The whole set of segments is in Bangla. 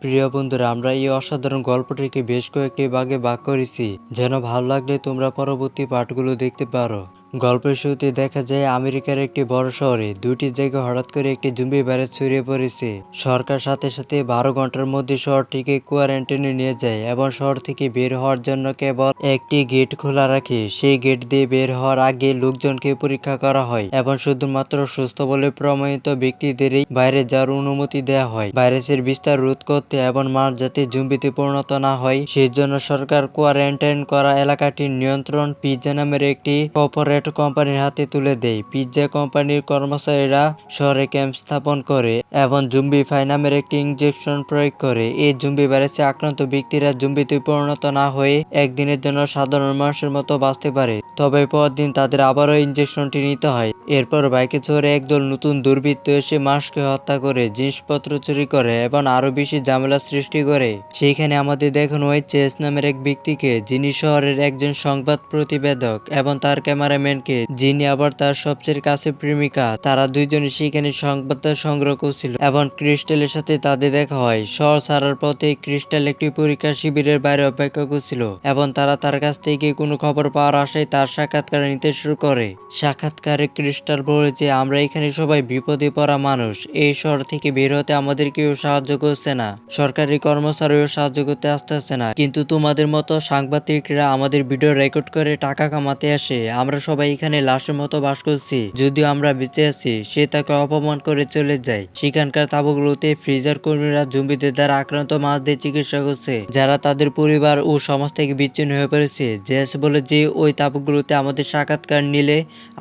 প্রিয় বন্ধুরা, আমরা এই অসাধারণ গল্পটিকে বেশ কয়েকটি ভাগে ভাগ করেছি যেন ভালো লাগলে তোমরা পরবর্তী পার্টগুলো দেখতে পারো। গল্পের শুরুতে দেখা যায় আমেরিকার একটি বড় শহরে দুটি জায়গায় হঠাৎ করে একটি জম্বি ভাইরাস ছড়িয়ে পড়েছে। সরকার সাথে সাথে 12 ঘন্টার মধ্যে শহরটিকে কোয়ারেন্টাইনে নিয়ে যায় এবং শহর থেকে বের হওয়ার জন্য কেবল একটি গেট খোলা রাখে। সেই গেট দিয়ে বের হওয়ার আগে লোকজনকে পরীক্ষা করা হয় এবং শুধুমাত্র সুস্থ বলে প্রমাণিত ব্যক্তিদেরই বাইরে যাওয়ার অনুমতি দেওয়া হয়। ভাইরাসের বিস্তার রোধ করতে এবং মানুষ যাতে জম্বিতে পরিণত না হয় সেই জন্য সরকার কোয়ারেন্টাইন করা এলাকাটির নিয়ন্ত্রণ পিৎজা নামের একটি কর্পোরেট কোম্পানির হাতে তুলে দেয়। পিৎজা কোম্পানির কর্মচারীরা শহরে ক্যাম্প স্থাপন করে এবং জম্বিফাই নামের একটি ইনজেকশন প্রয়োগ করে। এই জম্বি ভাইরাসে আক্রান্ত ব্যক্তিরা জম্বিতে পরিণত না হয়ে একদিনের জন্য সাধারণ মানুষের মতো বাঁচতে পারে, তবে পরদিন তাদের আবারও ইনজেকশনটি নিতে হয়। এরপর বাইকে চড়ে একদল নতুন দুর্বৃত্ত এসে মানুষকে হত্যা করে, জিনিসপত্র চুরি করে এবং আরো বেশি ঝামেলা সৃষ্টি করে। সেইখানে আমাদের দেখানো হয় চেস নামের এক ব্যক্তিকে, যিনি শহরের একজন সংবাদ প্রতিবেদক, এবং তার ক্যামেরাম্যানকে, যিনি আবার তার সবচেয়ে কাছে প্রেমিকা। তারা দুইজনে সেখানে সংবাদ সংগ্রহ করছিল এবং ক্রিস্টালের সাথে তাদের দেখা হয়। শহর ছাড়ার পথে ক্রিস্টাল একটি পরীক্ষা শিবিরের বাইরে অপেক্ষা করছিল এবং তারা তার কাছ থেকে কোনো খবর পাওয়ার আশায় তার সাক্ষাৎকার নিতে শুরু করে। সাক্ষাৎকারে ক্রিস্টাল বলেছে, আমরা এখানে সবাই বিপদে পড়া মানুষ, এই শহর থেকে বের হতে আমাদের কেউ সাহায্য করছে না, সরকারি কর্মচারীও সাহায্য করতে আসতেছে না, কিন্তু তোমাদের মতো সাংবাদিকরা আমাদের ভিডিও রেকর্ড করে টাকা কামাতে আসে। আমরা সবাই এখানে লাশের মতো বাস করছি, যদিও আমরা বেঁচে আছি। সে তাকে অপমান করে চলে যায়। সেখানকার তাঁবুগুলোতে ফ্রিজার কর্মীরা জম্বিদের দ্বারা আক্রান্ত মাছদের চিকিৎসা করছে, যারা তাদের পরিবার ও সমাজ থেকে বিচ্ছিন্ন হয়ে পড়েছে। জেস বলে যে ওই তাঁবুগুলোতে আমাদের সাক্ষাৎকার নিলে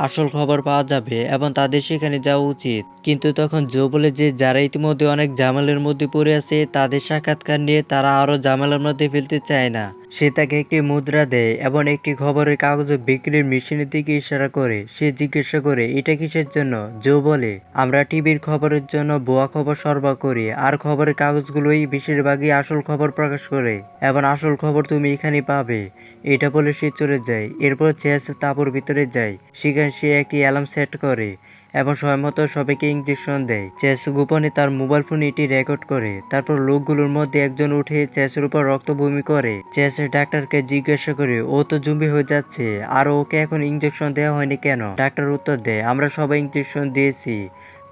আসল খবর পাওয়া যাবে এবং তাদের সেখানে যাওয়া উচিত। কিন্তু তখন জো বলে যে যারা ইতিমধ্যে অনেক ঝামেলার মধ্যে পড়ে আছে তাদের সাক্ষাৎকার নিয়ে তারা আরো ঝামেলার মধ্যে ফেলতে চায় না। সে তাকে একটি মুদ্রা দেয় এবং একটি খবরের কাগজ বিক্রির মেশিনের দিকে ইশারা করে। সে জিজ্ঞাসা করে, এটা কিসের জন্য? জো বলে, আমরা টিভির খবরের জন্য ভুয়া খবর সরবরাহ করি, আর খবরের কাগজগুলোই বেশিরভাগই আসল খবর প্রকাশ করে, এবং আসল খবর তুমি এখানে পাবে। এটা বলে সে চলে যায়। এরপর চেস তাঁবুর ভিতরে যায়। সেখানে সে একটি অ্যালার্ম সেট করে এবং সময়মতো সবাইকে ইনজেকশন দেয়। চেস গোপনে তার মোবাইল ফোনে এটি রেকর্ড করে। তারপর লোকগুলোর মধ্যে একজন উঠে চেসের উপর রক্তভূমি করে। চেস ডাক্তারকে জিজ্ঞাসা করে, ও তো জম্বি হয়ে যাচ্ছে, আর ওকে এখন ইনজেকশন দেওয়া হয়নি কেন? ডাক্তার উত্তর দেয়, আমরা সবাই ইনজেকশন দিয়েছি।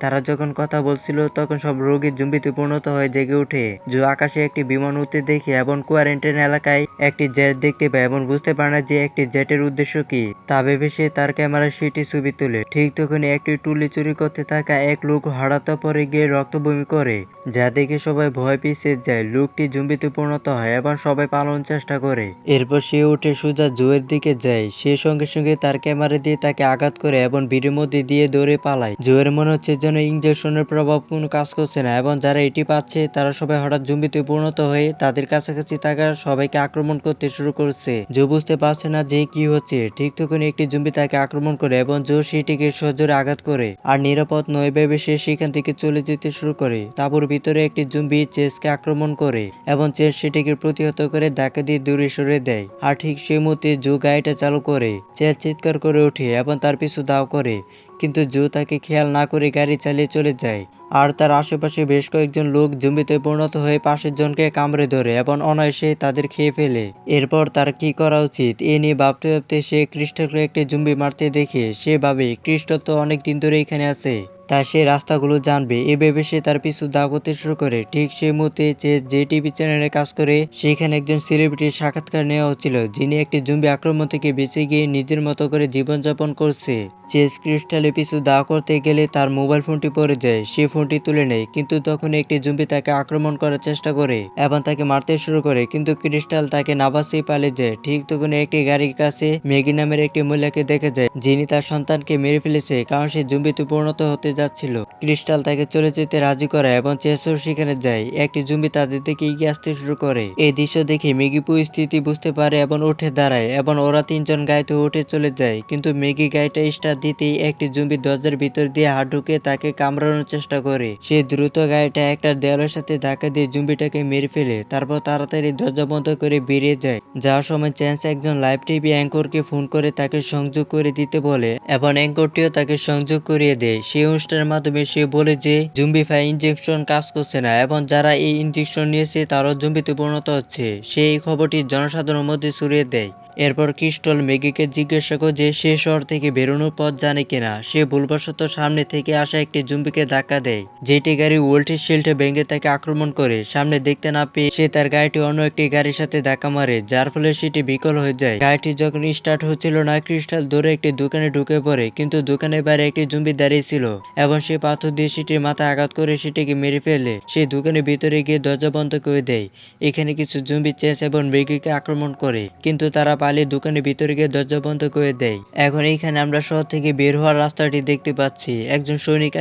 তারা যখন কথা বলছিল তখন সব রোগী জম্বিতে পরিণত হয়ে জেগে ওঠে। জো আকাশে একটি বিমান উঠতে দেখে এবং কোয়ারেন্টাইন এলাকায় একটি জেট দেখতে পায় এবং বুঝতে পারে না যে একটি জেটের উদ্দেশ্য কি। তা ভেবে সে তার ক্যামেরায় সেটি ছবি তোলে। ঠিক তখনই একটি টুলি চুরি করতে থাকা এক লোক হঠাৎ পরে গিয়ে রক্তবমি করে, যা দেখে সবাই ভয় পিছিয়ে যায়। লোকটি জম্বিতে পরিণত হয় এবং সবাই পালানোর চেষ্টা করে। এরপর সে উঠে সোজা জোয়ের দিকে যায়। সে সঙ্গে সঙ্গে তার ক্যামেরা দিয়ে তাকে আঘাত করে এবং ভিড়ের মধ্যে দিয়ে দৌড়ে পালায়। জোয়ের মনে হচ্ছে যেন ইনজেকশনের প্রভাব কোনো কাজ করছে না এবং যারা এটি পাচ্ছে তারা সবাই হঠাৎ জম্বিতে পরিণত হয়ে তাদের কাছাকাছি থাকা সবাইকে আক্রমণ করতে শুরু করছে। জো বুঝতে পারছে না যে কি হচ্ছে। ঠিক তখন একটি জম্বি তাকে আক্রমণ করে এবং জো সেটিকে সজোরে আঘাত করে, আর নিরাপদ নয় ভেবে সে সেখান থেকে চলে যেতে শুরু করে। তাঁবুর ভিতরে একটি জম্বি চেসকে আক্রমণ করে এবং চেস সেটিকে প্রতিহত করে ধাক্কা দিয়ে দূরে সরে দেয়। আর ঠিক সেই মুহূর্তে জো গাড়িটা চালু করে। চেস চিৎকার করে ওঠে এবং তার পিছু দাও করে, কিন্তু জো তাকে খেয়াল না করে গাড়ি চালিয়ে চলে যায়। আর তার আশেপাশে বেশ কয়েকজন লোক জম্বিতে পরিণত হয়ে পাশের জনকে কামড়ে ধরে এবং অনায়াসে তাদের খেয়ে ফেলে। এরপর তার কি করা উচিত এ নিয়ে ভাবতে ভাবতে সে ক্রিস্টালকে একটি জম্বি মারতে দেখে সে ভাবে ক্রিস্টাল তো অনেক দিন ধরে এখানে আছে, তাই সে রাস্তাগুলো জানবে। এ ভেবে সে তার পিছু দাও করতে শুরু করে। ঠিক সেই মুহূর্তে চেস যে টিভি চ্যানেলে কাজ করে সেখানে একজন সেলিব্রিটির সাক্ষাৎকার নেওয়া হচ্ছিল, যিনি একটি জম্বি আক্রমণ থেকে বেঁচে গিয়ে নিজের মতো করে জীবনযাপন করছে। চেস ক্রিস্টালে পিছু দাও করতে গেলে তার মোবাইল ফোনটি পড়ে যায়। সে ফোনটি তুলে নেয়, কিন্তু তখন একটি জম্বি তাকে আক্রমণ করার চেষ্টা করে এবং তাকে মারতে শুরু করে, কিন্তু ক্রিস্টাল তাকে না বাঁচিয়ে পালিয়ে যায়। ঠিক তখন একটি গাড়ির কাছে ম্যাগি নামের একটি মহিলাকে দেখা যায়, যিনি তার সন্তানকে মেরে ফেলেছে কারণ সে জম্বিতে পরিণত হতে যাচ্ছিল। ক্রিস্টাল তাকে চলে যেতে রাজি করায় এবং চেসও সেখানে যায়। একটি জম্বি তাদের দিকে এগিয়ে আসতে শুরু করে। এই দৃশ্য দেখে ম্যাগি পরিস্থিতি বুঝতে পারে এবং উঠে দাঁড়ায় এবং ওরা তিনজন গাড়িতে উঠে চলে যায়। কিন্তু ম্যাগি গাড়িটা স্টার্ট দিতেই একটি জম্বি দরজার ভিতর দিয়ে হাত ঢুকে তাকে কামড়ানোর চেষ্টা করে। সে দ্রুত গাড়িটা একটা দেওয়ালের সাথে ধাক্কা দিয়ে জম্বিটাকে মেরে ফেলে, তারপর তাড়াতাড়ি দরজা বন্ধ করে বেরিয়ে যায়। যাওয়ার সময় চ্যান্স একজন লাইভ টিভি অ্যাঙ্করকে ফোন করে তাকে সংযোগ করে দিতে বলে এবং অ্যাঙ্করটিও তাকে সংযোগ করিয়ে দেয়। সেই অনুষ্ঠান পোস্টারের মাধ্যমে সে বলে যে জুম্বিফাই ইনজেকশন কাজ করছে না এবং যারা এই ইনজেকশন নিয়েছে তারাও জম্বিতে পরিণত হচ্ছে। সে এই খবরটি জনসাধারণের মধ্যে ছড়িয়ে দেয়। এরপর ক্রিস্টল ম্যাগিকে জিজ্ঞাসা করে যে সে শহর থেকে বেরোনোর পথ জানে কিনা। সে ভুলবশত সামনে থেকে আসা একটি জুম্বিকে ধাক্কা দেয়, যেটি গাড়ি ওয়াল্টের শিল্ডে ভেঙে তাকে আক্রমণ করে। সামনে দেখতে না পেয়ে সে তার গাড়িটি অন্য একটি গাড়ির সাথে ধাক্কা মারে, যার ফলে সেটি বিকল হয়ে যায়। গাড়িটি যখন স্টার্ট হচ্ছিল না, ক্রিস্টাল দৌড়ে একটি দোকানে ঢুকে পড়ে, কিন্তু দোকানের বাইরে একটি জুম্বি দাঁড়িয়ে ছিল এবং সে পাথর দিয়ে সেটির মাথায় আঘাত করে সেটিকে মেরে ফেলে। সে দোকানের ভিতরে গিয়ে দরজা বন্ধ করে দেয়। এখানে কিছু জুম্বি চেস এবং ম্যাগিকে আক্রমণ করে, কিন্তু তারা পালিয়ে দোকানের ভিতরে গিয়ে দরজা বন্ধ করে দেয়। এখন এইখানে আমরা শহর থেকে বের হওয়ার রাস্তাটি দেখতে পাচ্ছি। একজন সৈনিক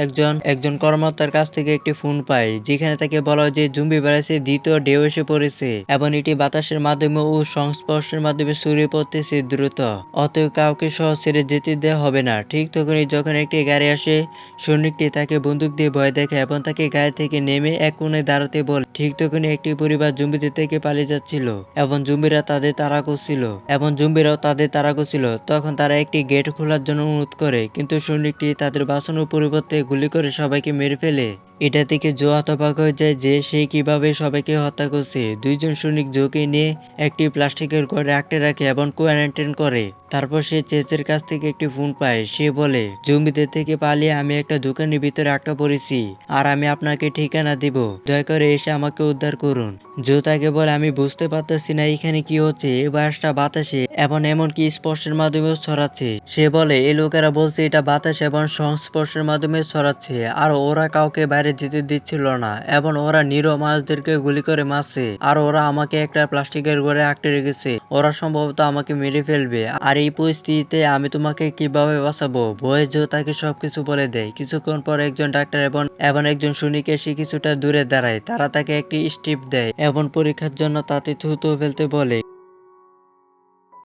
একজন কর্মকর্তার কাছ থেকে একটি ফোন পায়, যেখানে তাকে বলা হয় যে জুম্বি ভাইরাসের দ্বিতীয় ঢেউ এসে পড়েছে এবং এটি বাতাসের মাধ্যমে ও সংস্পর্শের মাধ্যমে ছড়িয়ে পড়তেছে দ্রুত। অতএব কাউকে শহর ছেড়ে যেতে দেওয়া হবে না। ঠিক তখনই যখন একটি গাড়ি আসে, সৈনিকটি তাকে বন্দুক দিয়ে ভয় দেখায় এবং তাকে গাড়ি থেকে নেমে এক কোণে দাঁড়াতে বলে। ঠিক তখনই একটি পরিবার জুম্বিদের থেকে পালিয়ে যাচ্ছিল এবং জুম্বিরাও তাদের তাড়া করছিল। তখন তারা একটি গেট খোলার জন্য অনুরোধ করে, কিন্তু সৈনিকটি তাদের বাঁচানোর পরিবর্তে গুলি করে সবাইকে মেরে ফেলে। এটা থেকে জো হতবাক হয়ে যায় যে সে কিভাবে সবাইকে হত্যা করছে। দুইজন সৈনিক জোকে নিয়ে একটি প্লাস্টিকের ঘরে আটকে রাখে এবং কোয়ারেন্টাইন করে। তারপর সে চেচের কাছ থেকে একটি ফোন পায়। সে বলে, জম্বিদের থেকে পালিয়ে আমি একটা দোকানের ভিতরে আটকা পড়েছি আর আমি আপনাকে ঠিকানা দিব, দয়া করে এসে আমাকে উদ্ধার করুন। জো তাকে বলে, আমি বুঝতে পারতেছি না এখানে কি হচ্ছে। এই ভাইরাসটা বাতাসে এবং এমনকি স্পর্শের মাধ্যমেও ছড়াচ্ছে। সে বলে, এই লোকেরা বলছে এটা বাতাস এবং সংস্পর্শের মাধ্যমে ছড়াচ্ছে, আর ওরা কাউকে বাইরে যেতে দিচ্ছিল না এবং ওরা নিরীহ মানুষদেরকে গুলি করে মারছে, আর ওরা আমাকে একটা প্লাস্টিকের ঘরে আটকে রেখেছে। ওরা সম্ভবত আমাকে মেরে ফেলবে, আর এই পরিস্থিতিতে আমি তোমাকে কিভাবে বাঁচাবো? ভয়ে জো তাকে সবকিছু বলে দেয়। কিছুক্ষণ পর একজন ডাক্তার এবং একজন সৈনিক এসে কিছুটা দূরে দাঁড়ায়। তারা তাকে একটি স্ট্রিপ দেয় এবং পরীক্ষার জন্য তাতে থুতু ফেলতে বলে।